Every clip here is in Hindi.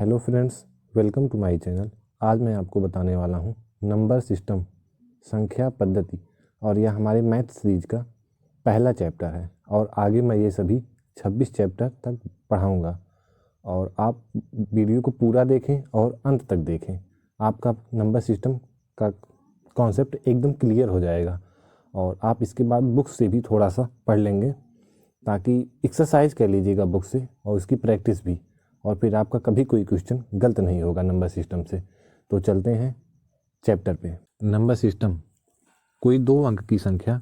Hello friends, welcome to my channel. आज मैं आपको बताने वाला हूँ नंबर सिस्टम, संख्या पद्धति, और यह हमारे मैथ सीरीज का पहला चैप्टर है। और आगे मैं ये सभी 26 चैप्टर तक पढ़ाऊँगा और आप वीडियो को पूरा देखें और अंत तक देखें। आपका नंबर सिस्टम का कॉन्सेप्ट एकदम क्लियर हो जाएगा और आप इसके बाद बुक से भी थोड़ा सा पढ़ लेंगे ताकि एक्सरसाइज कर लीजिएगा बुक से और उसकी प्रैक्टिस भी, और फिर आपका कभी कोई क्वेश्चन गलत नहीं होगा नंबर सिस्टम से। तो चलते हैं चैप्टर पे। नंबर सिस्टम कोई दो अंक की संख्या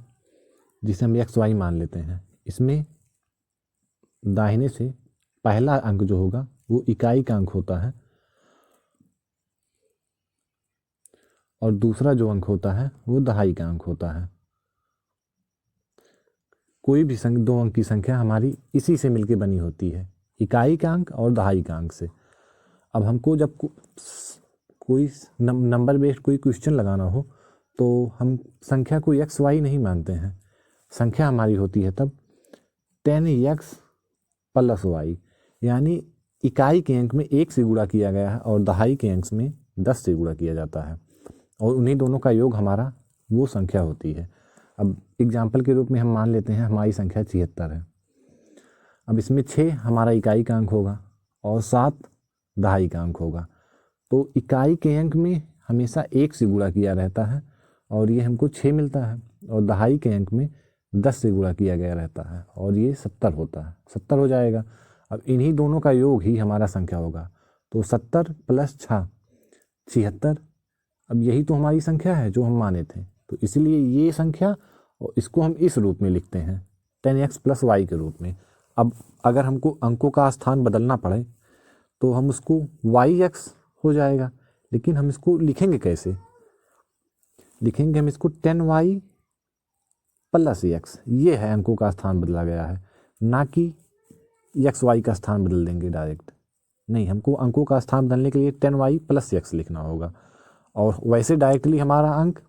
जिसे हम एक्स वाई मान लेते हैं, इसमें दाहिने से पहला अंक जो होगा वो इकाई का अंक होता है और दूसरा जो अंक होता है वो दहाई का अंक होता है। कोई भी दो अंक की संख्या हमारी इसी से मिलके बनी होती है, इकाई का अंक और दहाई का अंक से। अब हमको जब कोई नंबर बेस्ड कोई क्वेश्चन लगाना हो तो हम संख्या को एक्स वाई नहीं मानते हैं। संख्या हमारी होती है तब 10x प्लस वाई, यानी इकाई के अंक में 1 से गुणा किया गया है और दहाई के अंक में 10 से गुणा किया जाता है और उन्हीं दोनों का योग हमारा वो संख्या होती है। अब एग्जाम्पल के रूप में हम मान लेते हैं हमारी संख्या 76 है। अब इसमें 6 हमारा इकाई का अंक होगा और 7 दहाई का अंक होगा। तो इकाई के अंक में हमेशा 1 से गुणा किया रहता है और ये हमको 6 मिलता है, और दहाई के अंक में 10 से गुणा किया गया रहता है और ये 70 होता है, 70 हो जाएगा। अब इन्हीं दोनों का योग ही हमारा संख्या होगा। तो 70 प्लस 6 76। अब यही तो हमारी संख्या है जो हम माने थे, तो इसलिए ये संख्या, और इसको हम इस रूप में लिखते हैं 10x प्लस वाई के रूप में। अब अगर हमको अंकों का स्थान बदलना पड़े तो हम उसको yx हो जाएगा, लेकिन हम इसको लिखेंगे कैसे? लिखेंगे हम इसको 10y प्लस x। ये है अंकों का स्थान बदला गया है, ना कि एक्स वाई का स्थान बदल देंगे डायरेक्ट। नहीं, हमको अंकों का स्थान बदलने के लिए 10y प्लस x लिखना होगा। और वैसे डायरेक्टली हमारा अंक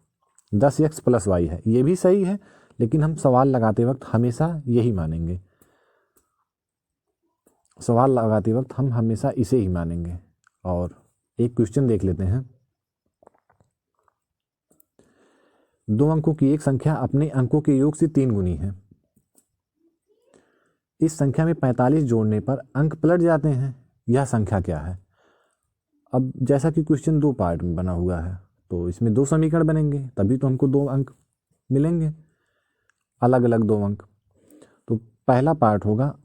10x प्लस वाई है, ये भी सही है, लेकिन हम सवाल लगाते वक्त हमेशा यही मानेंगे। सवाल लगाते वक्त हम हमेशा इसे ही मानेंगे। और एक क्वेश्चन देख लेते हैं। दो अंकों की एक संख्या अपने अंकों के योग से 3 गुनी है। इस संख्या में 45 जोड़ने पर अंक पलट जाते हैं, यह संख्या क्या है? अब जैसा कि क्वेश्चन 2 पार्ट में बना हुआ है तो इसमें 2 समीकरण बनेंगे, तभी तो हमको 2 अंक मिलेंगे, अलग अलग 2 अंक। तो पहला पार्ट होगा,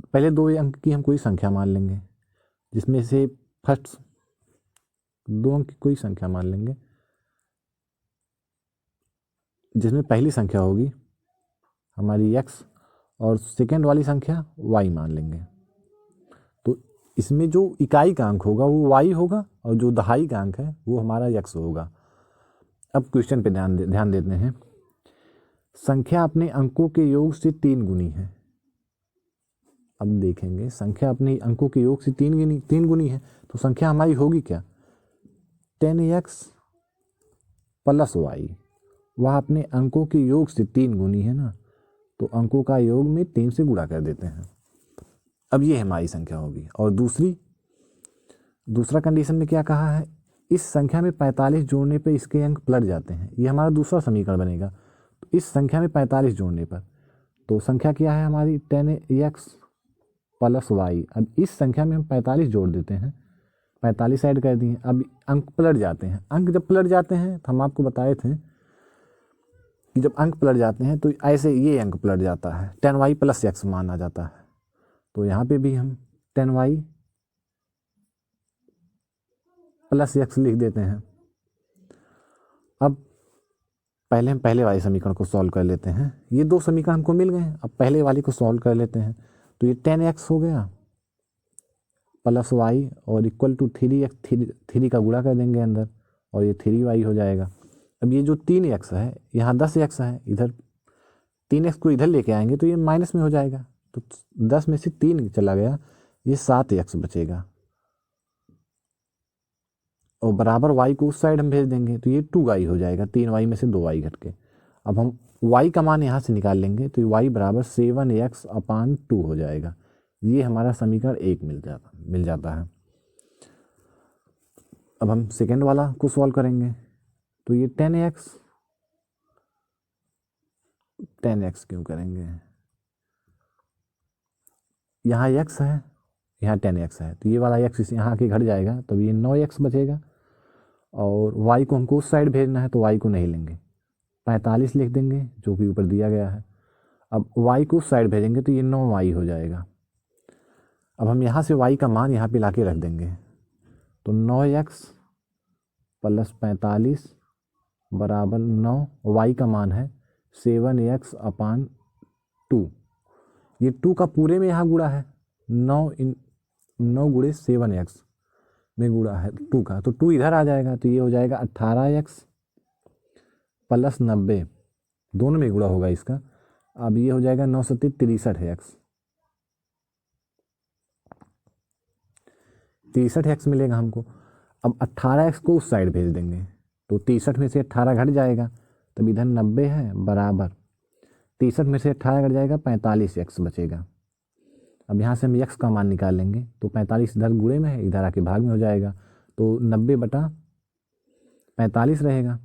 पहले 2 अंक की हम कोई संख्या मान लेंगे, जिसमें से फर्स्ट 2 अंक की कोई संख्या मान लेंगे, जिसमें पहली संख्या होगी हमारी x और सेकेंड वाली संख्या y मान लेंगे। तो इसमें जो इकाई का अंक होगा वो y होगा और जो दहाई का अंक है वो हमारा x होगा। अब क्वेश्चन पे ध्यान देते हैं। संख्या अपने अंकों के योग से 3 गुनी है। अब देखेंगे, संख्या अपने अंकों के योग से 3 गुनी है, तो संख्या हमारी होगी क्या? 10x plus Y. वह अपने अंकों के योग से 3 गुनी है ना, तो अंकों का योग में 3 से गुणा कर देते हैं। अब ये हमारी संख्या होगी। और दूसरा कंडीशन में क्या कहा है? इस संख्या में 45 जोड़ने पे इसके अंक पलट जाते हैं, ये हमारा दूसरा समीकरण बनेगा। तो इस संख्या में 45 जोड़ने पर, तो संख्या क्या है हमारी? 10x plus Y. अब इस संख्या में हम 45 जोड़ देते हैं, 45 ऐड कर दिए। अब अंक पलट जाते हैं। अंक जब पलट जाते हैं तो हम आपको बताए थे कि जब अंक पलट जाते हैं तो ऐसे ये अंक पलट जाता है, 10y प्लस x माना जाता है। तो यहाँ पे भी हम 10y प्लस x लिख देते हैं। अब पहले हम पहले वाले समीकरण को सॉल्व कर लेते हैं। ये 2 समीकरण हमको मिल गए, अब पहले वाले को सॉल्व कर लेते हैं। तो ये 10x हो गया प्लस वाई और इक्वल टू 3x, 3 का गुणा कर देंगे अंदर और ये 3y हो जाएगा। अब ये जो 3x है, यहाँ 10x है, इधर 3x को इधर लेके आएंगे तो ये माइनस में हो जाएगा, तो 10 में से 3 चला गया, ये 7x बचेगा और बराबर y को उस साइड हम भेज देंगे तो ये 2y हो जाएगा, 3y में से 2y घट के। अब हम y का मान यहाँ से निकाल लेंगे तो y बराबर 7x/2 हो जाएगा। ये हमारा समीकरण 1 मिल जाता है। अब हम सेकेंड वाला को सॉल्व करेंगे, तो ये 10x क्यों करेंगे, यहाँ x है, यहाँ 10x है, तो ये वाला x यहाँ आके घट जाएगा, तो ये 9x बचेगा। और y को हमको उस साइड भेजना है, तो y को नहीं लेंगे, 45 लिख देंगे जो कि ऊपर दिया गया है। अब y को उस साइड भेजेंगे तो ये 9y हो जाएगा। अब हम यहाँ से y का मान यहाँ पे ला के रख देंगे, तो 9x प्लस 45 बराबर 9, y का मान है 7x अपान 2। ये 2 का पूरे में यहाँ गुणा है, 9 गुणे 7x में गुणा है 2 का, तो 2 इधर आ जाएगा, तो ये हो जाएगा 18x प्लस 90, दोनों में गुणा होगा इसका। अब ये हो जाएगा 9 सत्ती 63x, 63x मिलेगा हमको। अब 18x को उस साइड भेज देंगे, तो 63 में से 18 घट जाएगा, तब इधर 90 है बराबर 63 में से 18 घट जाएगा, 45x बचेगा। अब यहाँ से हम x का मान निकाल लेंगे, तो 45 इधर गुणे में है, इधर आके भाग में हो जाएगा, तो 90/45 रहेगा,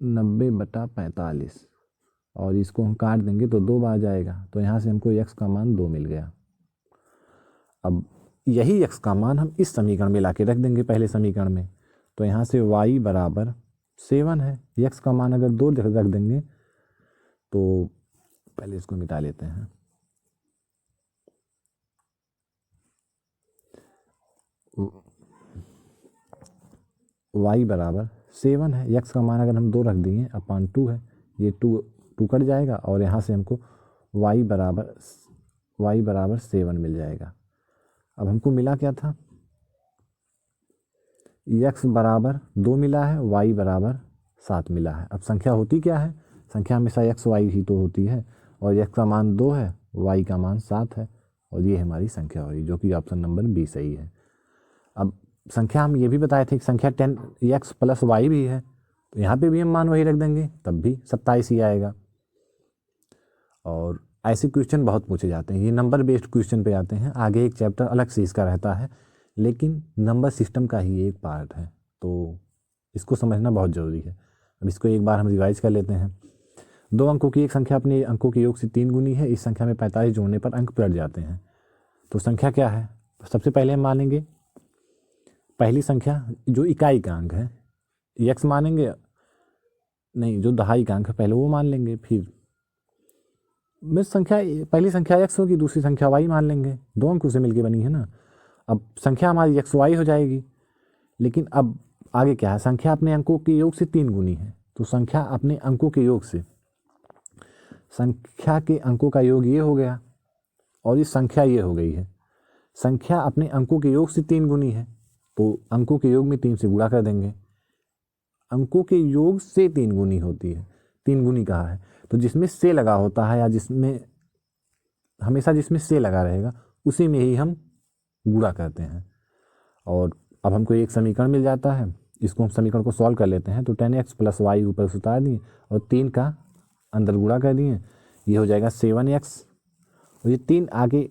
90/45, और इसको हम काट देंगे तो 2 बार जाएगा, तो यहाँ से हमको x का मान 2 मिल गया। अब यही x का मान हम इस समीकरण में लाके रख देंगे पहले समीकरण में, तो यहाँ से y बराबर 7 है, x का मान अगर 2 रख देंगे, तो पहले इसको मिटा लेते हैं। y बराबर 7 है, x का मान अगर हम 2 रख दिए अपान 2 है, ये 2 कट जाएगा, और यहाँ से हमको y बराबर 7 मिल जाएगा। अब हमको मिला क्या था, x बराबर 2 मिला है, y बराबर 7 मिला है। अब संख्या होती क्या है, संख्या हमेशा x y ही तो होती है, और x का मान 2 है, y का मान 7 है, और ये हमारी संख्या हुई, जो कि ऑप्शन नंबर बी सही है। अब संख्या हम ये भी बताए थे कि संख्या 10x प्लस y भी है, तो यहाँ पे भी हम मान वही रख देंगे, तब भी 27 ही आएगा। और ऐसे क्वेश्चन बहुत पूछे जाते हैं, ये नंबर बेस्ड क्वेश्चन पे आते हैं, आगे एक चैप्टर अलग से इसका रहता है, लेकिन नंबर सिस्टम का ही एक पार्ट है, तो इसको समझना बहुत ज़रूरी है। अब इसको एक बार हम रिवाइज कर लेते हैं। 2 अंकों की एक संख्या अपने अंकों के योग से 3 गुनी है, इस संख्या में 45 जोड़ने पर अंक पलट जाते हैं, तो संख्या क्या है। सबसे पहले हम मानेंगे पहली संख्या जो इकाई का अंक है, x मानेंगे, नहीं जो दहाई का अंक है पहले वो मान लेंगे, फिर में संख्या पहली संख्या x होगी, दूसरी संख्या y मान लेंगे, 2 अंकों से मिलके बनी है ना। अब संख्या हमारी x y हो जाएगी, लेकिन अब आगे क्या है, संख्या अपने अंकों के योग से 3 गुनी है, तो संख्या अपने अंकों के योग से, संख्या के अंकों का योग ये हो गया, और इस संख्या ये हो गई है। संख्या अपने अंकों के योग से 3 गुनी है, तो अंकों के योग में 3 से गुणा कर देंगे। अंकों के योग से 3 गुनी होती है, 3 गुनी कहा है, तो जिसमें से लगा होता है, या जिसमें हमेशा जिसमें से लगा रहेगा उसी में ही हम गुणा करते हैं। और अब हमको एक समीकरण मिल जाता है, इसको हम समीकरण को सॉल्व कर लेते हैं, तो 10x प्लस वाई ऊपर से उतार दिए और 3 का अंदर गुणा कर दिए, ये हो जाएगा 7x, और ये 3 आगे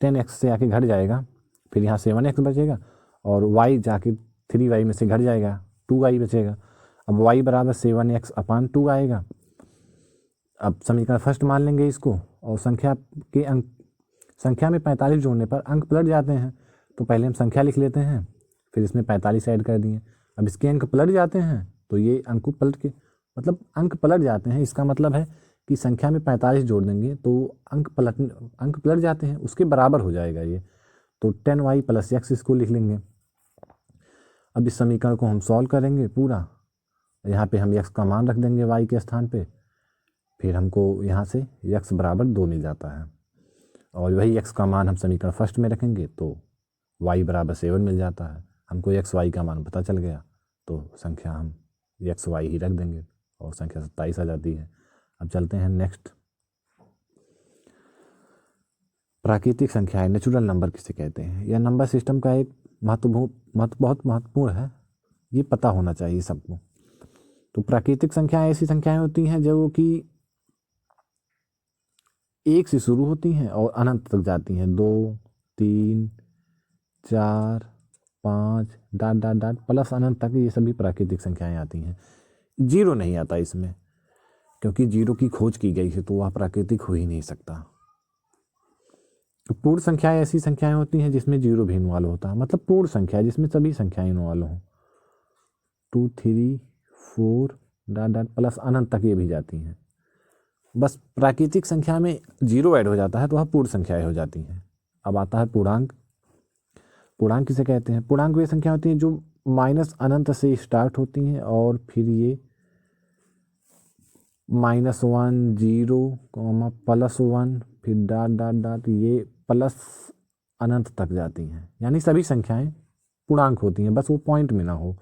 10x से आके घट जाएगा, फिर यहाँ 7x बचेगा, और y जाके 3y में से घट जाएगा, 2y बचेगा। अब y बराबर 7x अपान 2 आएगा। अब समीकरण फर्स्ट मान लेंगे इसको, और संख्या में 45 जोड़ने पर अंक पलट जाते हैं, तो पहले हम संख्या लिख लेते हैं, फिर इसमें 45 ऐड कर दिए। अब इसके अंक पलट जाते हैं, तो ये अंक पलट के मतलब अंक पलट जाते हैं, इसका मतलब है कि संख्या में 45 जोड़ देंगे तो अंक पलट जाते हैं, उसके बराबर हो जाएगा ये, तो 10y प्लस x इसको लिख लेंगे। अब इस समीकरण को हम सॉल्व करेंगे पूरा, यहाँ पे हम x का मान रख देंगे y के स्थान पे, फिर हमको यहाँ से x बराबर 2 मिल जाता है, और वही x का मान हम समीकरण फर्स्ट में रखेंगे तो y बराबर 7 मिल जाता है। हमको x y का मान पता चल गया, तो संख्या हम x y ही रख देंगे और संख्या 27 आ जाती है। अब चलते हैं नेक्स्ट, प्राकृतिक संख्याएं, नेचुरल नंबर किसे कहते हैं। यह नंबर सिस्टम का एक बहुत महत्वपूर्ण है, ये पता होना चाहिए सबको। तो प्राकृतिक संख्याएं ऐसी संख्याएं होती हैं जो कि 1 से शुरू होती हैं और अनंत तक जाती हैं, 2, 3, 4, 5 डॉट डॉट डॉट प्लस अनंत तक ये सभी प्राकृतिक संख्याएं आती हैं। जीरो नहीं आता इसमें, क्योंकि जीरो की खोज की गई है तो वह प्राकृतिक हो ही नहीं सकता। तो पूर्ण संख्याएं ऐसी संख्याएं होती हैं जिसमें जीरो भी इन्वॉल्व होता है, मतलब पूर्ण संख्या जिसमें सभी संख्याएं इन्वॉल्व हों। 2 3 4 डॉट डॉट प्लस अनंत तक ये भी जाती हैं। बस प्राकृतिक संख्या में जीरो ऐड हो जाता है तो वह पूर्ण संख्याएं हो जाती हैं। अब आता है पूर्णांक। पूर्णांक किसे कहते हैं? पूर्णांक वे संख्या होती हैं जो माइनस अनंत से स्टार्ट होती हैं और फिर ये -1 0 +1 फिर डॉट डॉट डॉट ये प्लस अनंत तक जाती हैं। यानी सभी संख्याएं पूर्णांक होती हैं, बस वो पॉइंट में ना हो।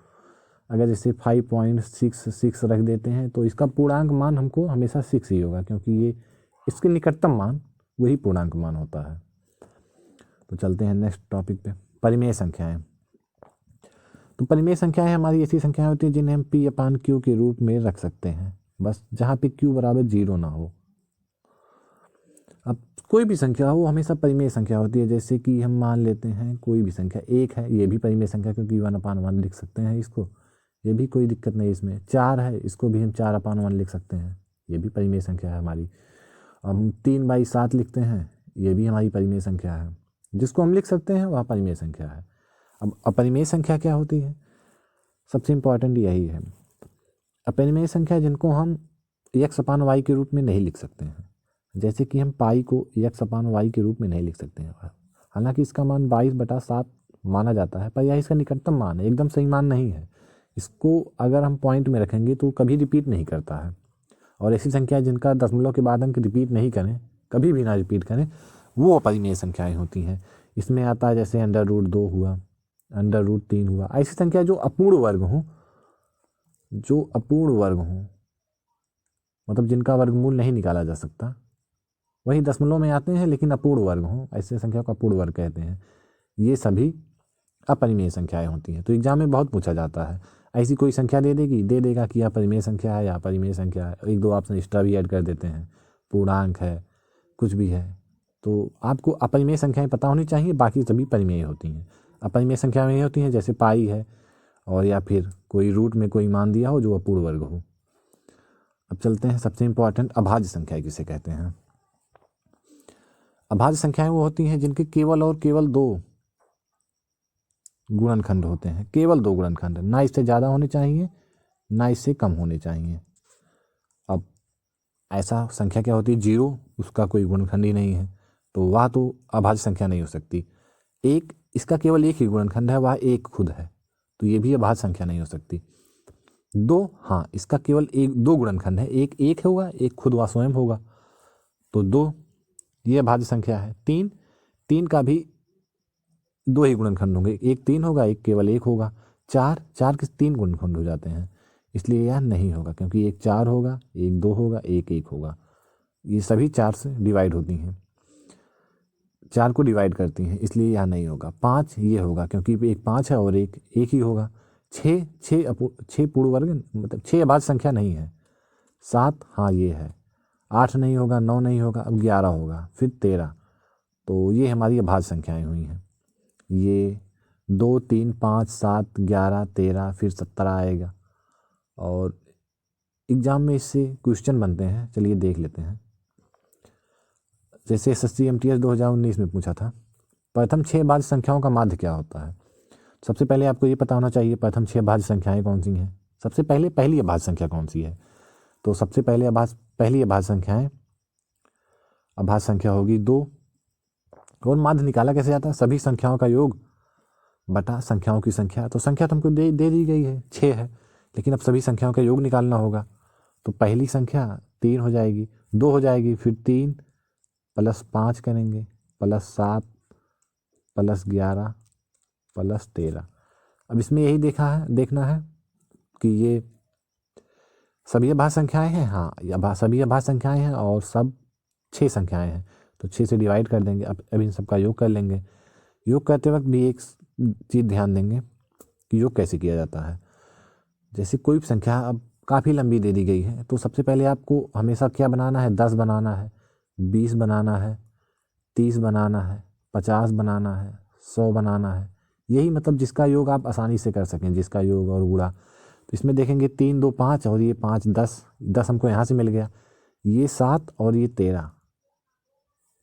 अगर जैसे 5.66 रख देते हैं तो इसका पूर्णांक मान हमको हमेशा 6 ही होगा, क्योंकि ये इसके निकटतम मान वही पूर्णांक मान होता है। तो चलते हैं नेक्स्ट टॉपिक पे, परिमेय संख्याएं। तो परिमेय संख्याएं हमारी ऐसी संख्याएं होती हैं जिन्हें हम P/Q के रूप में रख सकते हैं, बस जहाँ पे Q बराबर 0 ना हो। अब कोई भी संख्या हो हमेशा परिमेय संख्या होती है। जैसे कि हम मान लेते हैं कोई भी संख्या 1 है, ये भी परिमेय संख्या, क्योंकि 1/1 लिख सकते हैं इसको, ये भी कोई दिक्कत नहीं इसमें। 4 है, इसको भी हम 4/1 लिख सकते हैं, ये भी परिमेय संख्या है हमारी। हम 3/7 लिखते हैं, ये भी हमारी परिमेय संख्या है। जिसको हम लिख सकते हैं वह परिमेय संख्या है। अब अपरिमेय संख्या क्या होती है? सबसे इम्पॉर्टेंट यही है। अपरिमेय संख्या जिनको हम x/y के रूप में नहीं लिख सकते हैं, जैसे कि हम पाई को x/y के रूप में नहीं लिख सकते हैं। हालांकि इसका मान 22/7 माना जाता है, पर यह इसका निकटतम मान है, एकदम सही मान नहीं है। इसको अगर हम पॉइंट में रखेंगे तो कभी रिपीट नहीं करता है। और ऐसी संख्या जिनका दशमलव के बाद अंक रिपीट नहीं करें, कभी भी ना रिपीट करें, वो अपरिमेय संख्याएं होती हैं। इसमें आता है जैसे √2 हुआ, √3 हुआ। ऐसी संख्या जो अपूर्ण वर्ग हों, जो अपूर्ण वर्ग हों, मतलब जिनका वर्गमूल नहीं निकाला जा सकता, वही दशमलव में आते हैं लेकिन अपूर्ण वर्ग हों, ऐसे संख्या को अपूर्ण वर्ग कहते हैं। ये सभी अपरिमेय संख्याएं होती हैं। तो एग्जाम में बहुत पूछा जाता है, ऐसी कोई संख्या दे देगा कि यह परिमेय संख्या है या अपरिमेय संख्या है। 1-2 ऑप्शन एक्स्ट्रा भी ऐड कर देते हैं, पूर्णांक है, कुछ भी है। तो आपको अपरिमेय संख्याएं पता होनी चाहिए, बाकी सभी परिमेय होती हैं। अपरिमेय संख्याएं ये होती हैं जैसे पाई है, और या फिर कोई रूट में कोई मान दिया हो जो अपूर्ण वर्ग हो। अब चलते हैं सबसे इम्पॉर्टेंट, अभाज्य संख्या किसे कहते हैं? अभाज्य संख्याएं वो होती हैं जिनके केवल और केवल 2 गुणनखंड होते हैं, केवल 2 गुणनखंड, ना इससे ज़्यादा होने चाहिए ना इससे कम होने चाहिए। अब ऐसा संख्या क्या होती है? 0, उसका कोई गुणनखंड ही नहीं है, तो वह तो अभाज्य संख्या नहीं हो सकती। 1, इसका केवल एक ही गुणनखंड है, वह 1 खुद है, तो ये भी अभाज्य संख्या नहीं हो सकती। 2, हाँ, इसका केवल 2 गुणनखंड है, एक 1 होगा, एक खुद व स्वयं होगा, तो 2 ये अभाज्य संख्या है। 3 का भी 2 ही गुणनखंड होंगे, एक 3 होगा, एक केवल 1 होगा। 4 के 3 गुणनखंड हो जाते हैं, इसलिए यह नहीं होगा, क्योंकि एक 4 होगा, एक 2 होगा, एक 1 होगा। ये सभी 4 से डिवाइड होती हैं, 4 को डिवाइड करती हैं, इसलिए यह नहीं होगा। 5 ये होगा, क्योंकि एक 5 है और एक ही होगा। 6 पूर्ण वर्ग, मतलब 6 अभाज्य संख्या नहीं है। 7, हाँ ये है। 8 नहीं होगा, 9 नहीं होगा, अब 11 होगा, फिर 13। तो ये हमारी अभाज्य संख्याएं हुई हैं। ये 2 3 5 7 11 13 फिर 17 आएगा, और एग्जाम में इससे क्वेश्चन बनते हैं, चलिए देख लेते हैं। जैसे SSC MTS 2019 में पूछा था, प्रथम 6 भाज्य संख्याओं का माध्य क्या होता है? सबसे पहले आपको ये पता होना चाहिए प्रथम 6 भाज्य संख्याएं कौन सी हैं। सबसे पहले पहली अभाज्य संख्या कौन सी है? तो सबसे पहली अभाज्य संख्या होगी 2। और माध्य निकाला कैसे जाता है? सभी संख्याओं का योग बटा संख्याओं की संख्या। तो संख्या तो हमको दे दी गई है, 6 है, लेकिन अब सभी संख्याओं का योग निकालना होगा। तो पहली संख्या 3 हो जाएगी, 2 हो जाएगी, फिर 3 + 5 करेंगे, +7 +11 +13। अब इसमें यही देखना है कि ये सभी अभाज्य संख्याएं हैं। हाँ, सभी अभाज्य संख्याएं हैं और सब 6 संख्याएं हैं, तो 6 से डिवाइड कर देंगे। अब इन सबका योग कर लेंगे। योग करते वक्त भी एक चीज़ ध्यान देंगे कि योग कैसे किया जाता है। जैसे कोई भी संख्या अब काफ़ी लंबी दे दी गई है, तो सबसे पहले आपको हमेशा क्या बनाना है? 10 बनाना है, 20 बनाना है, 30 बनाना है, 50 बनाना है, 100 बनाना है। यही मतलब जिसका योग आप आसानी से कर सकें, जिसका योग और गुणा। तो इसमें देखेंगे 3 2 5 और ये 5 10, 10 हमको यहाँ से मिल गया, ये 7 और ये 13,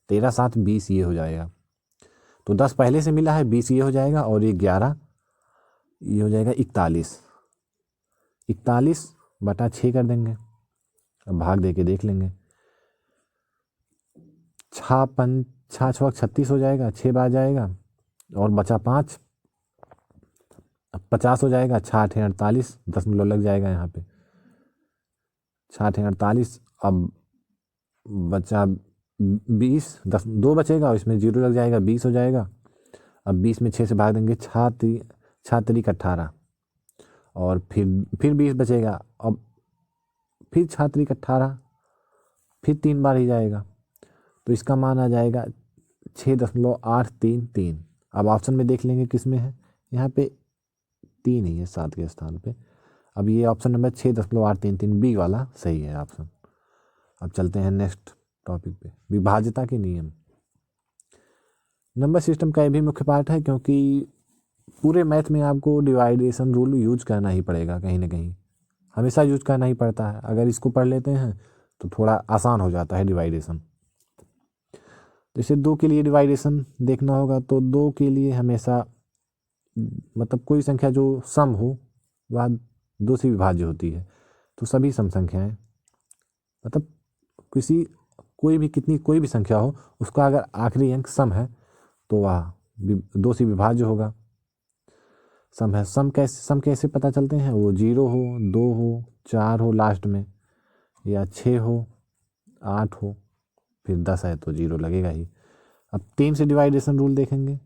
13 7 20 ये हो जाएगा। तो 10 पहले से मिला है, 20 ये हो जाएगा और ये 11 ये हो जाएगा 41, 41/6 कर देंगे। अब भाग दे के देख लेंगे, 6 छः 36 हो जाएगा, 6 बार जाएगा और बचा 5, अब 50 हो जाएगा, 6 48, 10 लग जाएगा यहाँ पे, 6 48, अब बचा 20, 10 2 बचेगा और इसमें 0 लग जाएगा, 20 हो जाएगा। अब 20 में 6 से भाग देंगे, 6 3 18 और फिर 20 बचेगा, अब फिर 6 3 18, फिर 3 बार ही जाएगा, तो इसका मान आ जाएगा 6.833। अब ऑप्शन में देख लेंगे किस में है, यहाँ पे 3 ही है 7 के स्थान पे। अब ये ऑप्शन नंबर 6.833 बी वाला सही है ऑप्शन। अब चलते हैं नेक्स्ट टॉपिक पे, विभाज्यता के नियम। नंबर सिस्टम का ये भी मुख्य पार्ट है, क्योंकि पूरे मैथ में आपको डिवाइडेशन रूल यूज करना ही पड़ेगा, कहीं ना कहीं हमेशा यूज करना ही पड़ता है। अगर इसको पढ़ लेते हैं तो थोड़ा आसान हो जाता है डिवाइडेशन। जैसे 2 के लिए डिवाइडेशन देखना होगा, तो 2 के लिए हमेशा मतलब कोई संख्या जो सम हो वह 2 से विभाज्य होती है। तो सभी सम संख्याएं, मतलब कोई भी संख्या हो, उसका अगर आखिरी अंक सम है तो वह 2 से विभाज्य होगा। सम है, सम कैसे पता चलते हैं, वो 0 हो, 2 हो, 4 हो लास्ट में, या 6 हो, 8 हो, फिर 10 है तो 0 लगेगा ही। अब 3 से डिवाइडेशन रूल देखेंगे,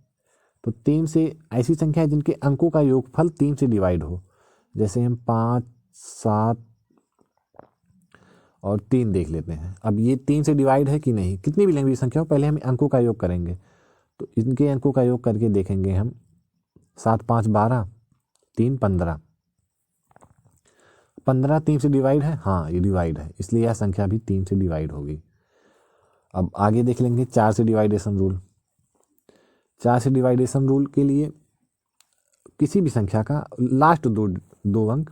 तो 3 से ऐसी संख्या है जिनके अंकों का योगफल 3 से डिवाइड हो। जैसे हम 5 7 और 3 देख लेते हैं। अब ये 3 से डिवाइड है कि नहीं, कितनी भी लंबी संख्या हो, पहले हम अंकों का योग करेंगे। तो इनके अंकों का योग करके देखेंगे हम, 7 5 12, 3 15, 15 3 से डिवाइड है, हाँ ये डिवाइड है, इसलिए यह संख्या भी 3 से डिवाइड होगी। अब आगे देख लेंगे 4 से डिवाइडेशन रूल। 4 से डिवाइडेशन रूल के लिए किसी भी संख्या का लास्ट दो अंक,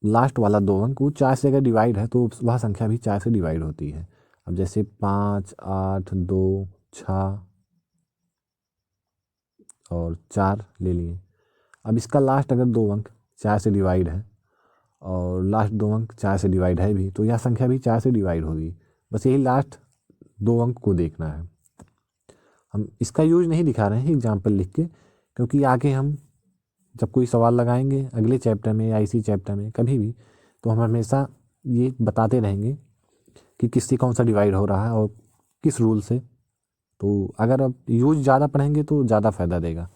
लास्ट वाला 2 अंक वो 4 से अगर डिवाइड है तो वह संख्या भी 4 से डिवाइड होती है। अब जैसे 5 8 2 6 और 4 ले लिए। अब इसका लास्ट अगर 2 अंक 4 से डिवाइड है और लास्ट 2 अंक 4 से डिवाइड है भी, तो यह संख्या भी 4 से डिवाइड होगी। बस यही लास्ट 2 अंक को देखना है। हम इसका यूज नहीं दिखा रहे हैं एग्जाम्पल लिख के, क्योंकि आगे हम जब कोई सवाल लगाएंगे अगले चैप्टर में या इसी चैप्टर में कभी भी, तो हम हमेशा ये बताते रहेंगे कि किससे कौन सा डिवाइड हो रहा है और किस रूल से। तो अगर आप यूज ज़्यादा पढ़ेंगे तो ज़्यादा फायदा देगा।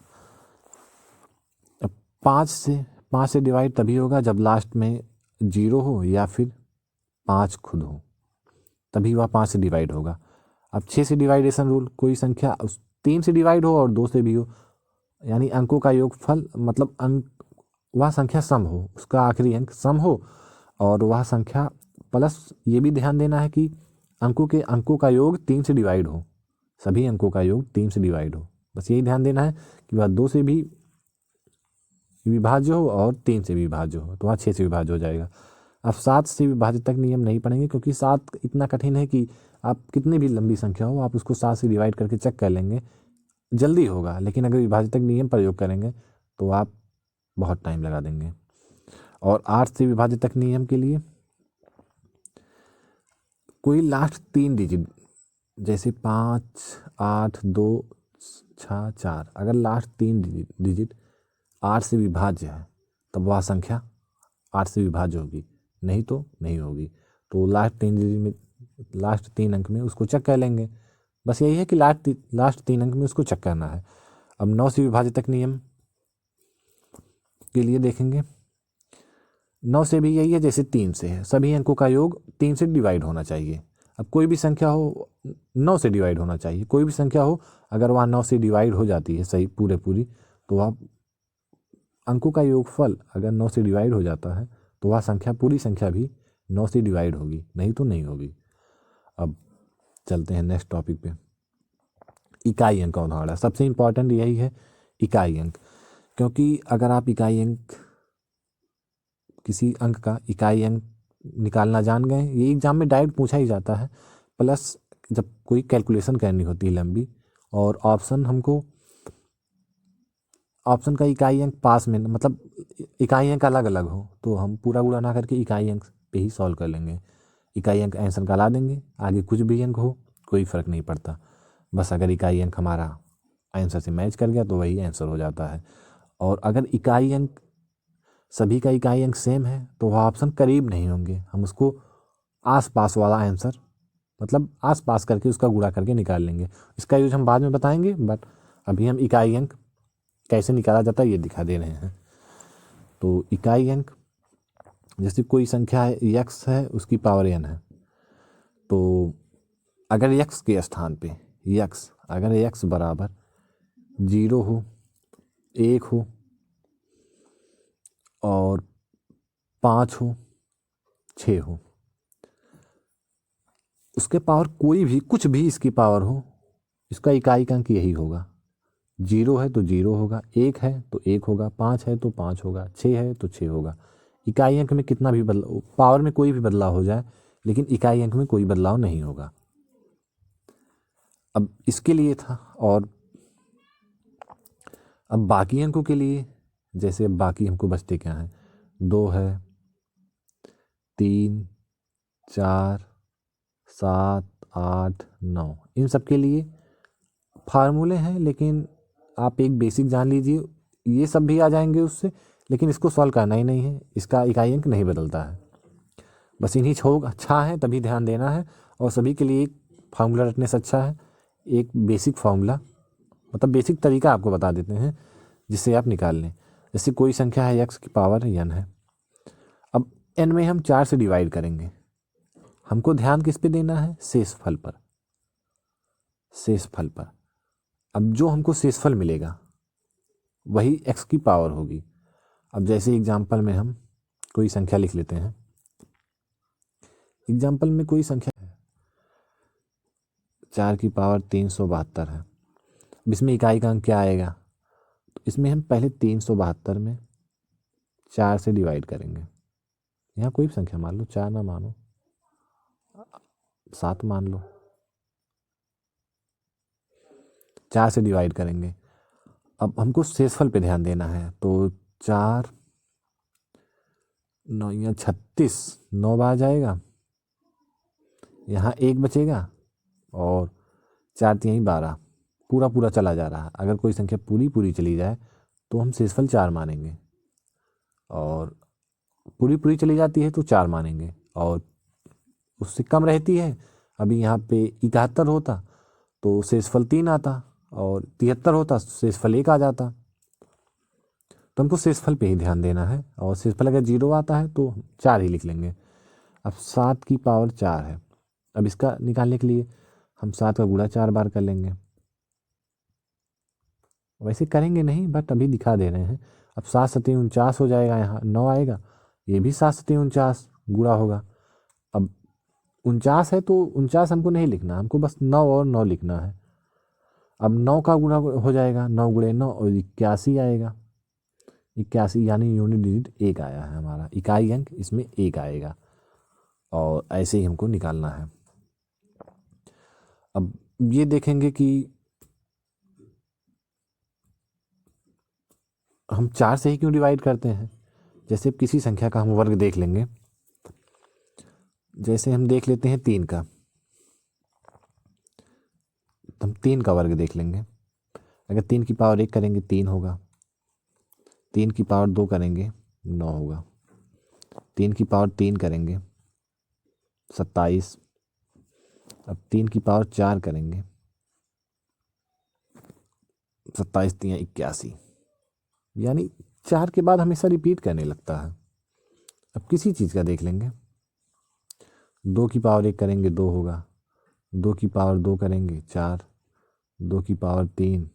अब 5 से डिवाइड तभी होगा जब लास्ट में 0 हो या फिर 5 खुद हो, तभी वह 5 से डिवाइड होगा। अब 6 से डिवाइडेशन रूल, कोई संख्या 3 से डिवाइड हो और 2 से भी हो, यानी अंकों का योगफल, मतलब अंक वह संख्या सम हो, उसका आखिरी अंक सम हो, और वह संख्या प्लस ये भी ध्यान देना है कि अंकों का योग 3 से डिवाइड हो, सभी अंकों का योग 3 से डिवाइड हो। बस यही ध्यान देना है कि वह 2 से भी विभाज्य हो और 3 से भी विभाज्य हो, तो वह 6 से विभाज्य हो जाएगा। अब 7 से विभाज्य तक नियम नहीं पढ़ेंगे, क्योंकि 7 इतना कठिन है कि आप कितनी भी लंबी संख्या हो आप उसको 7 से डिवाइड करके चेक कर लेंगे, जल्दी होगा। लेकिन अगर विभाज्य तक नियम प्रयोग करेंगे तो आप बहुत टाइम लगा देंगे। और 8 से विभाज्य तक नियम के लिए कोई लास्ट 3 डिजिट, जैसे 5 8 2 6 4, अगर लास्ट 3 डिजिट 8 से विभाज्य है तब वह संख्या 8 से विभाज्य होगी, नहीं तो नहीं होगी। तो लास्ट 3 डिजिट में, लास्ट 3 अंक में उसको चेक कर लेंगे। बस यही है कि लास्ट 3 अंक में उसको चेक करना है। अब 9 से विभाज्य तक नियम के लिए देखेंगे। 9 से भी यही है जैसे 3 से है, सभी अंकों का योग 3 से डिवाइड होना चाहिए। अब कोई भी संख्या हो 9 से डिवाइड होना चाहिए, कोई भी संख्या हो अगर वह 9 से डिवाइड हो जाती है सही पूरी, तो वह अंकों का योगफल अगर 9 से डिवाइड हो जाता है तो वह संख्या पूरी संख्या भी 9 से डिवाइड होगी, नहीं तो नहीं होगी। अब चलते हैं नेक्स्ट टॉपिक पे। इकाई अंक का उदाहरण है। सबसे इम्पॉर्टेंट यही है, इकाई अंक, क्योंकि अगर आप इकाई अंक, किसी अंक का इकाई अंक निकालना जान गए, ये एग्जाम में डायरेक्ट पूछा ही जाता है। प्लस जब कोई कैलकुलेशन करनी होती है लंबी, और ऑप्शन का इकाई अंक पास में, मतलब इकाई अंक अलग अलग हो, तो हम पूरा गुणा ना करके इकाई अंक पे ही सॉल्व कर लेंगे। इकाई अंक आंसर का ला देंगे, आगे कुछ भी अंक हो कोई फ़र्क नहीं पड़ता, बस अगर इकाई अंक हमारा आंसर से मैच कर गया तो वही आंसर हो जाता है। और अगर इकाई अंक, सभी का इकाई अंक सेम है, तो वह ऑप्शन करीब नहीं होंगे, हम उसको आस पास वाला आंसर, मतलब आस पास करके उसका गुणा करके निकाल लेंगे। इसका यूज हम बाद में बताएंगे, बट अभी हम इकाई अंक कैसे निकाला जाता है ये दिखा दे रहे हैं। तो इकाई अंक, जैसे कोई संख्या है यक्स है, उसकी पावर n है, तो अगर यक्स के स्थान पे अगर यक्स बराबर 0 हो, 1 हो और 5 हो, 6 हो, उसके पावर कोई भी, कुछ भी इसकी पावर हो, इसका इकाई अंक यही होगा। 0 है तो 0 होगा, 1 है तो 1 होगा, 5 है तो 5 होगा, 6 है तो 6 होगा। इकाई अंक में कितना भी बदलाव, पावर में कोई भी बदलाव हो जाए, लेकिन इकाई अंक में कोई बदलाव नहीं होगा। अब इसके लिए था, और अब बाकी अंकों के लिए, जैसे अब बाकी हमको बचते क्या हैं, 2 है, 3, 4, 7, 8, 9, इन सब के लिए फार्मूले हैं, लेकिन आप एक बेसिक जान लीजिए, ये सब भी आ जाएंगे उससे, लेकिन इसको सॉल्व करना ही नहीं है, इसका इकाई अंक नहीं बदलता है, बस इन्हीं छो अच्छा है तभी ध्यान देना है। और सभी के लिए एक फार्मूला रटने से अच्छा है, एक बेसिक फार्मूला, मतलब बेसिक तरीका आपको बता देते हैं जिससे आप निकाल लें। जैसे कोई संख्या है x की पावर n है, अब n में हम 4 से डिवाइड करेंगे, हमको ध्यान किस पे देना है, शेषफल पर, शेषफल पर। अब जो हमको शेषफल मिलेगा वही x की पावर होगी। अब जैसे एग्जाम्पल में हम कोई संख्या लिख लेते हैं, एग्जाम्पल में कोई संख्या है 4 की पावर 372 है। अब इसमें इकाई का अंक क्या आएगा, तो इसमें हम पहले 372 में 4 से डिवाइड करेंगे, यहाँ कोई भी संख्या मान लो, 4 ना मानो, 7 मान लो, 4 से डिवाइड करेंगे। अब हमको शेषफल पे ध्यान देना है, तो 4 9 या 36, 9 बार जाएगा, यहाँ 1 बचेगा, और 4 3 12, पूरा पूरा चला जा रहा है। अगर कोई संख्या पूरी पूरी चली जाए तो हम शेषफल 4 मानेंगे, और पूरी पूरी चली जाती है तो 4 मानेंगे, और उससे कम रहती है, अभी यहाँ पे 71 होता तो शेषफल 3 आता, और 73 होता शेषफल 1 आ जाता। तो हमको शेषफल पे ही ध्यान देना है, और शेषफल अगर 0 आता है तो 4 ही लिख लेंगे। अब 7 की पावर 4 है, अब इसका निकालने के लिए हम 7 का गुणा 4 बार कर लेंगे, वैसे करेंगे नहीं बट अभी दिखा दे रहे हैं। अब 7 7 49 हो जाएगा, यहाँ 9 आएगा, ये भी 7 7 49 गुणा होगा। अब 49 है तो 49 हमको नहीं लिखना, हमको बस 9 और 9 लिखना है। अब 9 का गुणा हो जाएगा, 9 गुणे 9 और 81 आएगा, 81 यानी यूनिट डिजिट 1 आया है, हमारा इकाई अंक इसमें 1 आएगा, और ऐसे ही हमको निकालना है। अब ये देखेंगे कि हम 4 से ही क्यों डिवाइड करते हैं। जैसे किसी संख्या का हम वर्ग देख लेंगे, जैसे हम देख लेते हैं 3 का, तो हम 3 का वर्ग देख लेंगे। अगर 3 की पावर 1 करेंगे 3 होगा, 3 की पावर 2 करेंगे 9 होगा, 3 की पावर 3 करेंगे 27, अब 3 की पावर 4 करेंगे 27 3 81, यानी 4 के बाद हमेशा रिपीट करने लगता है। अब किसी चीज़ का देख लेंगे, 2 की पावर 1 करेंगे 2 होगा, 2 की पावर 2 करेंगे 4, 2 की पावर 3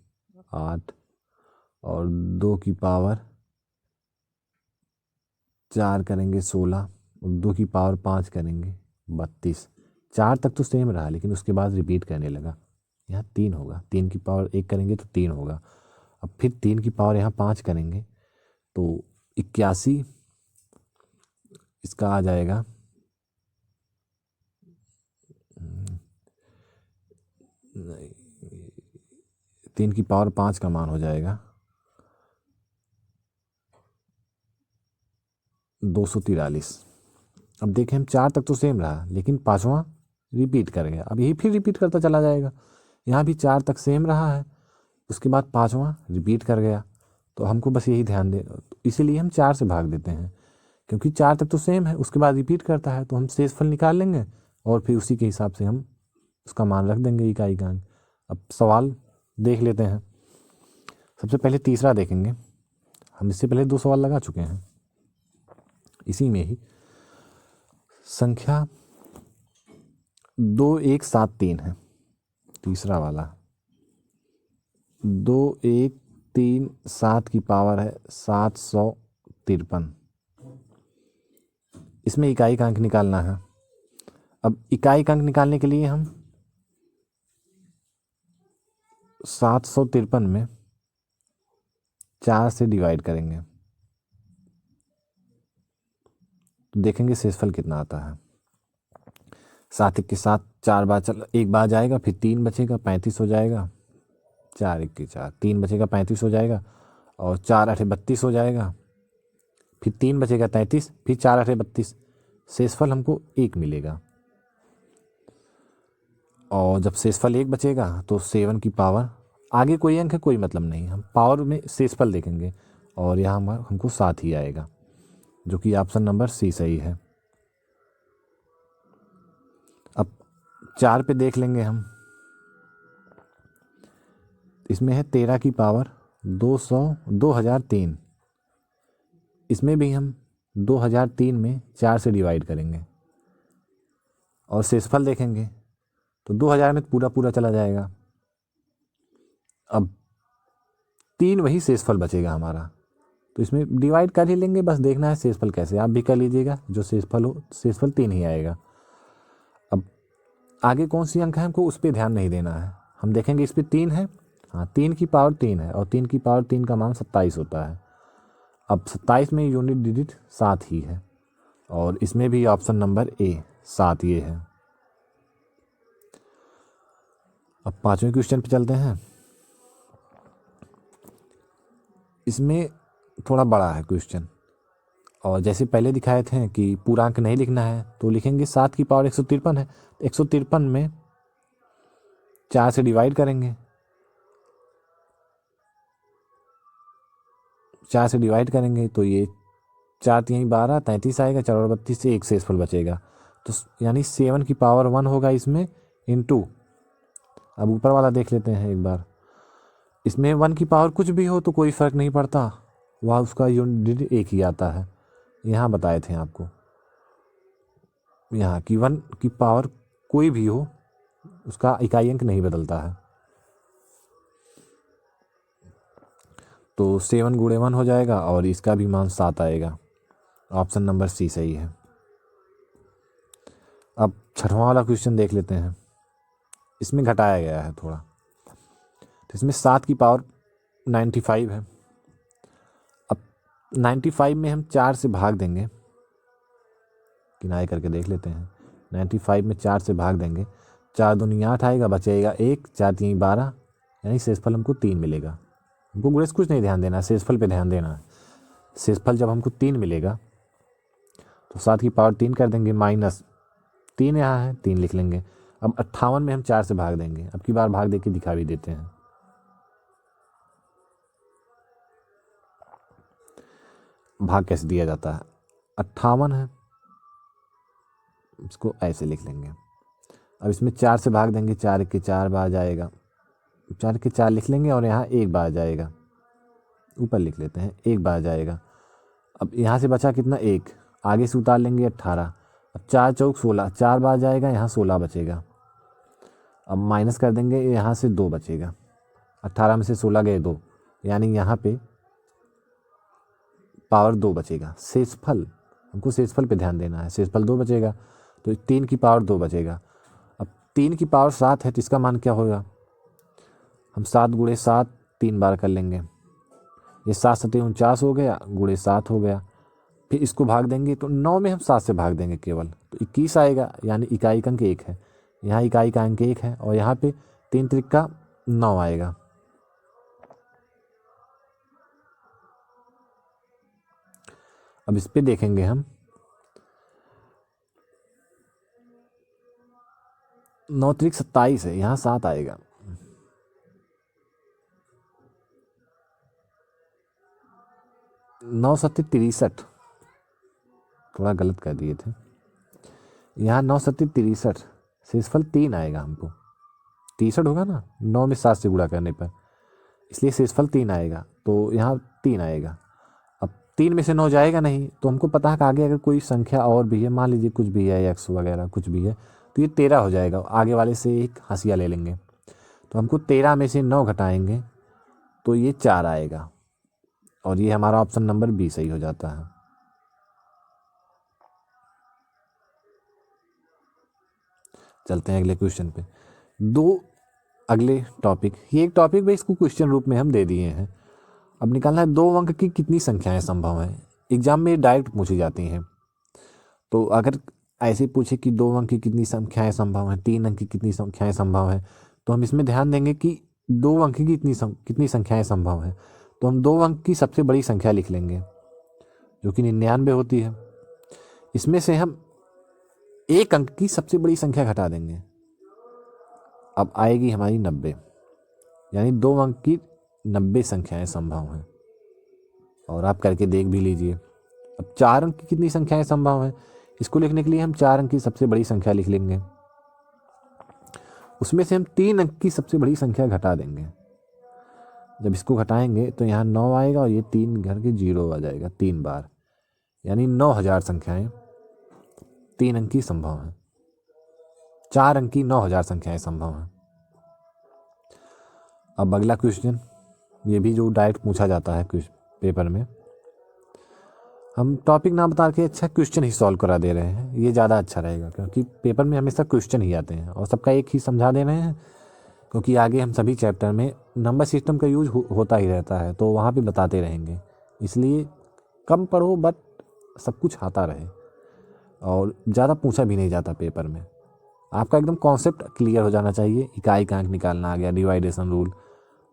8, और 2 की पावर 4 करेंगे 16, और 2 की पावर 5 करेंगे 32। 4 तक तो सेम रहा, लेकिन उसके बाद रिपीट करने लगा। यहाँ 3 होगा, 3 की पावर 1 करेंगे तो 3 होगा। अब फिर 3 की पावर यहाँ 5 करेंगे तो 81, इसका आ जाएगा 3 की पावर 5 का मान हो जाएगा 243। अब देखें हम 4 तक तो सेम रहा, लेकिन पाँचवा रिपीट कर गया। अब यही फिर रिपीट करता चला जाएगा। यहाँ भी 4 तक सेम रहा है, उसके बाद पाँचवा रिपीट कर गया। तो हमको बस यही ध्यान दे, इसीलिए हम 4 से भाग देते हैं, क्योंकि 4 तक तो सेम है, उसके बाद रिपीट करता है तो हम शेषफल निकाल लेंगे और फिर उसी के हिसाब से हम उसका मान रख देंगे इकाई का अंक। अब सवाल देख लेते हैं। सबसे पहले तीसरा देखेंगे। हम इससे पहले 2 सवाल लगा चुके हैं इसी में ही। संख्या 2173 है तीसरा वाला। 2137 की पावर है 753। इसमें इकाई का अंक निकालना है। अब इकाई का अंक निकालने के लिए हम 753 में 4 से डिवाइड करेंगे तो देखेंगे शेषफल कितना आता है। 7 1 के साथ 4 बार चल, एक बार जाएगा, फिर 3 बचेगा, 35 हो जाएगा। 4 1 के 4, 3 बचेगा, 35 हो जाएगा। और 4 8 32 हो जाएगा, फिर 3 बचेगा 33, फिर 4 8 32। शेषफल हमको 1 मिलेगा। और जब शेषफल 1 बचेगा तो 7 की पावर, आगे कोई अंक है कोई मतलब नहीं, हम पावर में शेषफल देखेंगे और यहाँ हमको 7 ही आएगा, जो कि ऑप्शन नंबर सी सही है। अब 4 पे देख लेंगे हम। इसमें है 13 की पावर 2003। इसमें भी हम 2003 में 4 से डिवाइड करेंगे और शेषफल देखेंगे तो 2000 में पूरा पूरा चला जाएगा। अब 3 वही शेषफल बचेगा हमारा, तो इसमें डिवाइड कर ही लेंगे, बस देखना है शेषफल कैसे। आप भी कर लीजिएगा, जो शेषफल हो शेषफल 3 ही आएगा। अब आगे कौन सी अंक है हमको उस पर ध्यान नहीं देना है, हम देखेंगे इस पर 3 है। हाँ, 3 की पावर 3 है और 3 की पावर 3 का मान 27 होता है। अब 27 में यूनिट डिजिट 7 ही है और इसमें भी ऑप्शन नंबर ए 7 ये है। अब 5वें क्वेश्चन पे चलते हैं। इसमें थोड़ा बड़ा है क्वेश्चन, और जैसे पहले दिखाए थे कि पूरा अंक नहीं लिखना है तो लिखेंगे 7 की पावर 153 है, 153 में 4 से डिवाइड करेंगे। 4 से डिवाइड करेंगे तो ये 4 3 12 33 आएगा, 4 और 32 से 1 शेषफल बचेगा, तो यानी 7 की पावर 1 होगा इसमें इनटू। अब ऊपर वाला देख लेते हैं एक बार। इसमें 1 की पावर कुछ भी हो तो कोई फ़र्क नहीं पड़ता, वह उसका यूनिट एक ही आता है। यहाँ बताए थे आपको, यहाँ की 1 की पावर कोई भी हो उसका इकाई अंक नहीं बदलता है। तो 7 गुणे 1 हो जाएगा और इसका भी मान 7 आएगा। ऑप्शन नंबर सी सही है। अब 6वां वाला क्वेश्चन देख लेते हैं। इसमें घटाया गया है थोड़ा, तो इसमें 7 की पावर 95 है। अब 95 में हम 4 से भाग देंगे, किनारे करके देख लेते हैं। 95 में 4 से भाग देंगे, 4 दूनी 8 आएगा, बचेगा 1, 4 3 12, यानी शेषफल हमको 3 मिलेगा। हमको गुणेश कुछ नहीं ध्यान देना है, शेषफल पे ध्यान देना है। शेषफल जब हमको 3 मिलेगा तो 7 की पावर 3 कर देंगे, माइनस 3 यहाँ है 3 लिख लेंगे। अब 58 में हम 4 से भाग देंगे, अब की बार भाग दे के दिखा भी देते हैं। भाग कैसे दिया जाता है, 58 है, इसको ऐसे लिख लेंगे। अब इसमें 4 से भाग देंगे, 4 1 के 4 बार जाएगा, 4 के 4 लिख लेंगे और यहाँ 1 बार जाएगा, ऊपर लिख लेते हैं 1 बार जाएगा। अब यहाँ से बचा कितना 1, आगे से उतार लेंगे 18। अब 4 चौक 16, 4 बार जाएगा, यहाँ 16 बचेगा। अब माइनस कर देंगे, यहाँ से 2 बचेगा, 18 में से 16 गए 2, यानी यहाँ पे पावर 2 बचेगा। शेषफल, हमको शेषफल पे ध्यान देना है, शेषफल 2 बचेगा तो 3 की पावर 2 बचेगा। अब 3 की पावर 7 है तो इसका मान क्या होगा, हम 7 गुणे 7 3 बार कर लेंगे। ये 7 सत्ते 49 हो गया, गुणे 7 हो गया। फिर इसको भाग देंगे तो 9 में हम 7 से भाग देंगे केवल, तो 21 आएगा, यानी इकाई का अंक 1 है। यहाँ इकाई का अंक 1 है और यहाँ पे 3 त्रिका 9 आएगा। अब इस पे देखेंगे हम, 9 त्रिक 27 है, यहाँ 7 आएगा। 9 सत्ते 63, थोड़ा गलत कर दिए थे, यहाँ 9 सत्ते 63, शेषफल 3 आएगा हमको। 63 होगा ना 9 में 7 से गुणा करने पर, इसलिए शेषफल 3 आएगा, तो यहाँ 3 आएगा। अब 3 में से 9 जाएगा नहीं, तो हमको पता है कि आगे अगर कोई संख्या और भी है, मान लीजिए कुछ भी है, एक्स वगैरह कुछ भी है, तो ये 13 हो जाएगा। आगे वाले से एक हाशिया ले लेंगे, तो हमको 13 में से 9 घटाएंगे तो ये 4 आएगा, और ये हमारा ऑप्शन नंबर बी सही हो जाता है। चलते हैं अगले क्वेश्चन पे। अगले टॉपिक, ये एक टॉपिक भाई इसको क्वेश्चन रूप में हम दे दिए हैं। अब निकालना है 2 अंक की कितनी संख्याएं संभव हैं। एग्जाम में डायरेक्ट पूछी जाती हैं, तो अगर ऐसे पूछे कि 2 अंक की कितनी संख्याएं संभव हैं, 3 अंक की कितनी संख्याएं संभव हैं, तो हम इसमें ध्यान देंगे कि 2 अंक की कितनी संख्याएं संभव हैं। तो हम 2 अंक की सबसे बड़ी संख्या लिख लेंगे जो कि 99 होती है। इसमें से हम 1 अंक की सबसे बड़ी संख्या घटा देंगे, अब आएगी हमारी 90, यानी 2 अंक की 90 संख्याएं संभव हैं। और आप करके देख भी लीजिए। अब 4 अंक की कितनी संख्याएं संभव हैं, इसको लिखने के लिए हम 4 अंक की सबसे बड़ी संख्या लिख लेंगे, उसमें से हम 3 अंक की सबसे बड़ी संख्या घटा देंगे। जब इसको घटाएंगे तो यहाँ 9 आएगा और ये 3 घर के 0 आ जाएगा 3 बार, यानी 9000 संख्याएं 3 अंक की संभव हैं। 4 अंक की 9000 संख्याएं संभव हैं। अब अगला क्वेश्चन, ये भी जो डायरेक्ट पूछा जाता है पेपर में, हम टॉपिक ना बता के अच्छा क्वेश्चन ही सॉल्व करा दे रहे हैं, ये ज़्यादा अच्छा रहेगा, क्योंकि पेपर में हमेशा क्वेश्चन ही आते हैं और सबका एक ही समझा दे रहे हैं, क्योंकि आगे हम सभी चैप्टर में नंबर सिस्टम का यूज होता ही रहता है, तो वहाँ पे बताते रहेंगे। इसलिए कम पढ़ो बट सब कुछ आता रहे, और ज़्यादा पूछा भी नहीं जाता पेपर में। आपका एकदम कॉन्सेप्ट क्लियर हो जाना चाहिए। इकाई का अंक निकालना आ गया, डिवाइडेशन रूल,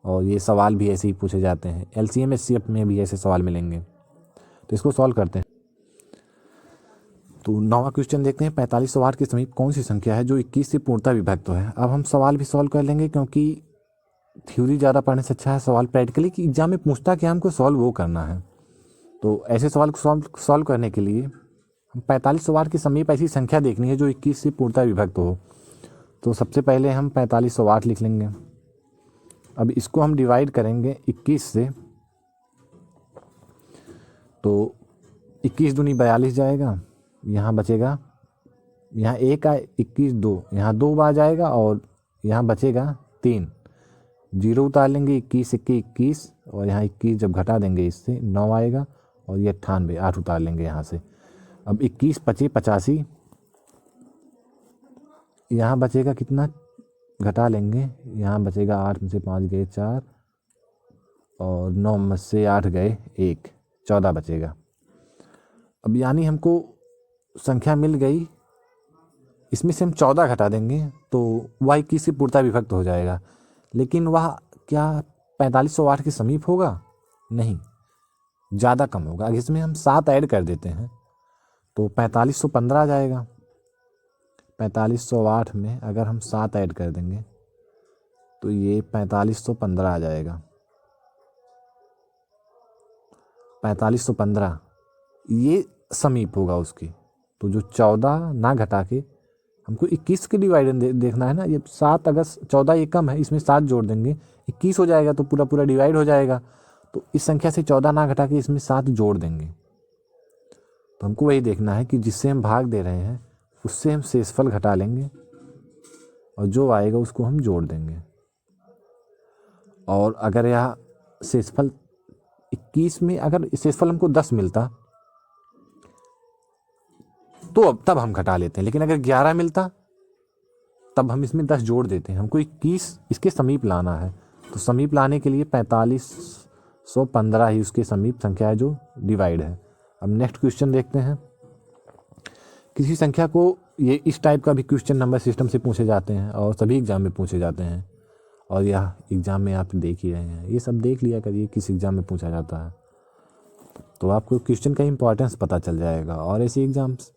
और ये सवाल भी ऐसे ही पूछे जाते हैं। LCM SCF में भी ऐसे सवाल मिलेंगे, तो इसको सॉल्व करते हैं। तो 9वां क्वेश्चन देखते हैं। 4508 के समीप कौन सी संख्या है जो 21 से पूर्णतः विभक्त है। अब हम सवाल भी सॉल्व कर लेंगे, क्योंकि थ्योरी ज़्यादा पढ़ने से अच्छा है सवाल प्रैक्टिकली कि एग्जाम में पूछता कि हमको सॉल्व वो करना है। तो ऐसे सवाल को सॉल्व करने के लिए हम 4508 के समीप ऐसी संख्या देखनी है जो 21 से पूर्णतः विभक्त हो। तो सबसे पहले हम 4508 लिख लेंगे। अब इसको हम डिवाइड करेंगे 21 से, तो 21 दूनी 42 जाएगा, यहाँ बचेगा, यहाँ 1 का 21 2, यहाँ 2 बार जाएगा और यहाँ बचेगा 3, 0 उतार लेंगे, 21 21, और यहाँ 21 जब घटा देंगे इससे 9 आएगा, और ये 98 8 उतार लेंगे यहाँ से। अब 21 25 85, यहाँ बचेगा कितना, घटा लेंगे, यहाँ बचेगा 8 में से 5 गए 4, और 9 में से 8 गए 1, 14 बचेगा। अब यानी हमको संख्या मिल गई, इसमें से हम 14 घटा देंगे तो वह 21 से पूर्णतः विभक्त हो जाएगा। लेकिन वह क्या 4508 के समीप होगा? नहीं, ज़्यादा कम होगा। अगर इसमें हम 7 ऐड कर देते हैं तो 4515 आ जाएगा। 4508 में अगर हम 7 ऐड कर देंगे तो ये 4515 आ जाएगा। 4515 ये समीप होगा उसके। तो जो 14 ना घटा के हमको 21 के डिवाइड देखना है ना। ये 7, अगर 14 ये कम है, इसमें 7 जोड़ देंगे 21 हो जाएगा, तो पूरा पूरा डिवाइड हो जाएगा। तो इस संख्या से 14 ना घटा के इसमें 7 जोड़ देंगे। तो हमको वही देखना है कि जिससे हम भाग दे रहे हैं उससे हम शेषफल घटा लेंगे और जो आएगा उसको हम जोड़ देंगे। और अगर यह शेषफल 21 में अगर शेषफल हमको 10 मिलता तो अब तब हम घटा लेते हैं, लेकिन अगर 11 मिलता तब हम इसमें 10 जोड़ देते हैं। हमको 21 इसके समीप लाना है, तो समीप लाने के लिए 4515 ही उसके समीप संख्या है जो डिवाइड है। अब नेक्स्ट क्वेश्चन देखते हैं। किसी संख्या को, ये इस टाइप का भी क्वेश्चन नंबर सिस्टम से पूछे जाते हैं और सभी एग्जाम में पूछे जाते हैं, और यह एग्ज़ाम में आप देख ही रहे हैं, ये सब देख लिया करिए किस एग्ज़ाम में पूछा जाता है, तो आपको क्वेश्चन का इंपॉर्टेंस पता चल जाएगा। और ऐसे एग्ज़ाम्स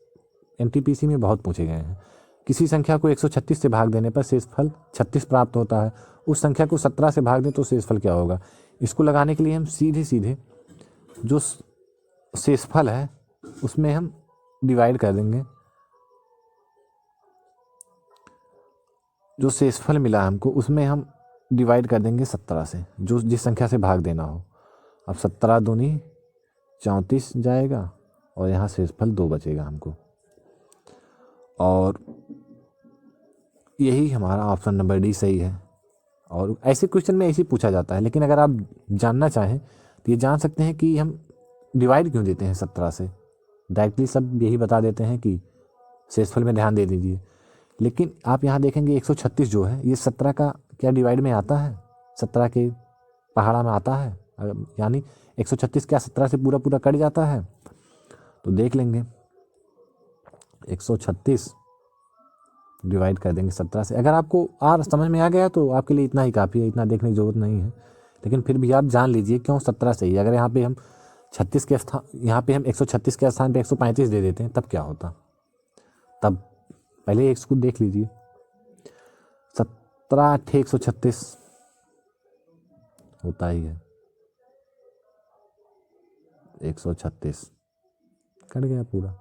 एनटीपीसी में बहुत पूछे गए हैं। किसी संख्या को 136 से भाग देने पर शेषफल 36 प्राप्त होता है। उस संख्या को 17 से भाग दें तो शेषफल क्या होगा। इसको लगाने के लिए हम सीधे सीधे जो शेषफल है उसमें हम डिवाइड कर देंगे, जो शेषफल मिला हमको उसमें हम डिवाइड कर देंगे 17 से, जो जिस संख्या से भाग देना हो। अब 17 दूनी 34 जाएगा और यहाँ शेषफल 2 बचेगा हमको, और यही हमारा ऑप्शन नंबर डी सही है। और ऐसे क्वेश्चन में ऐसे ही पूछा जाता है, लेकिन अगर आप जानना चाहें तो ये जान सकते हैं कि हम डिवाइड क्यों देते हैं 17 से। डायरेक्टली सब यही बता देते हैं कि शेषफल में ध्यान दे दीजिए, लेकिन आप यहाँ देखेंगे 136 जो है ये 17 का क्या डिवाइड में आता है, 17 के पहाड़ा में आता है, यानी 136 क्या 17 से पूरा पूरा कट जाता है। तो देख लेंगे 136 डिवाइड कर देंगे 17 से। अगर आपको समझ में आ गया तो आपके लिए इतना ही काफ़ी है, इतना देखने की ज़रूरत नहीं है, लेकिन फिर भी आप जान लीजिए क्यों 17 सही है। अगर यहाँ पे हम 36 के स्थान, यहाँ पे हम 136 के स्थान पे 135 दे देते हैं तब क्या होता। तब पहले इसको देख लीजिए, 17 8 136 होता ही है, 136 कट गया पूरा,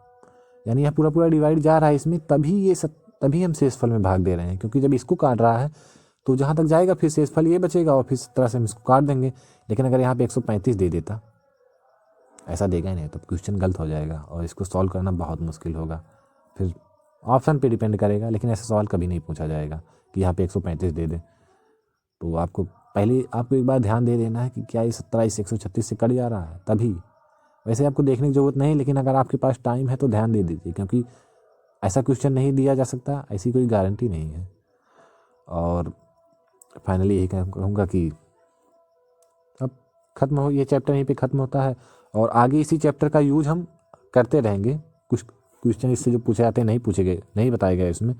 यानी यह पूरा पूरा डिवाइड जा रहा है इसमें, तभी हम शेषफल में भाग दे रहे हैं, क्योंकि जब इसको काट रहा है तो जहाँ तक जाएगा फिर शेषफल ये बचेगा और फिर 17 से हम इसको काट देंगे। लेकिन अगर यहाँ पे 135 दे देता, ऐसा देगा ही नहीं, तो क्वेश्चन गलत हो जाएगा और इसको सॉल्व करना बहुत मुश्किल होगा। फिर ऑप्शन पे डिपेंड करेगा, लेकिन ऐसा सवाल कभी नहीं पूछा जाएगा कि यहाँ पे 135 दे दे। तो आपको एक बार ध्यान दे देना है कि क्या ये 17 इस 136 से कट जा रहा है, तभी। वैसे आपको देखने की ज़रूरत नहीं, लेकिन अगर आपके पास टाइम है तो ध्यान दे दीजिए, क्योंकि ऐसा क्वेश्चन नहीं दिया जा सकता, ऐसी कोई गारंटी नहीं है। और फाइनली यही कहूँगा कि अब ख़त्म हो, ये चैप्टर यहीं पे ख़त्म होता है, और आगे इसी चैप्टर का यूज हम करते रहेंगे। कुछ क्वेश्चन इससे जो पूछे जाते हैं नहीं बताए गए इसमें,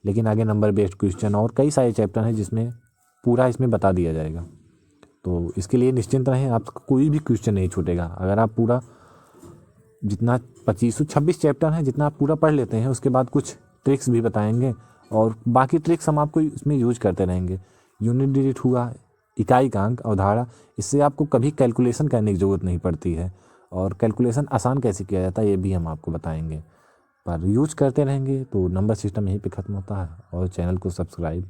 लेकिन आगे नंबर बेस्ड क्वेश्चन और कई सारे चैप्टर हैं जिसमें पूरा इसमें बता दिया जाएगा। तो इसके लिए निश्चिंत रहें, आपका कोई भी क्वेश्चन नहीं छूटेगा। अगर आप पूरा जितना 26 चैप्टर हैं जितना आप पूरा पढ़ लेते हैं, उसके बाद कुछ ट्रिक्स भी बताएंगे, और बाकी ट्रिक्स हम आपको इसमें यूज करते रहेंगे। यूनिट डिजिट हुआ, इकाई का अंक, अवधारणा, इससे आपको कभी कैलकुलेशन करने की ज़रूरत नहीं पड़ती है, और कैलकुलेशन आसान कैसे किया जाता है ये भी हम आपको बताएंगे। पर यूज करते रहेंगे तो नंबर सिस्टम यहीं पे ख़त्म होता है। और चैनल को सब्सक्राइब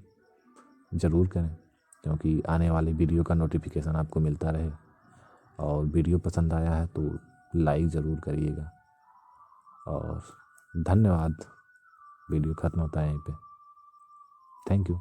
ज़रूर करें, क्योंकि आने वाली वीडियो का नोटिफिकेशन आपको मिलता रहे। और वीडियो पसंद आया है तो लाइक ज़रूर करिएगा। और धन्यवाद। वीडियो ख़त्म होता है यहीं पे। Thank you.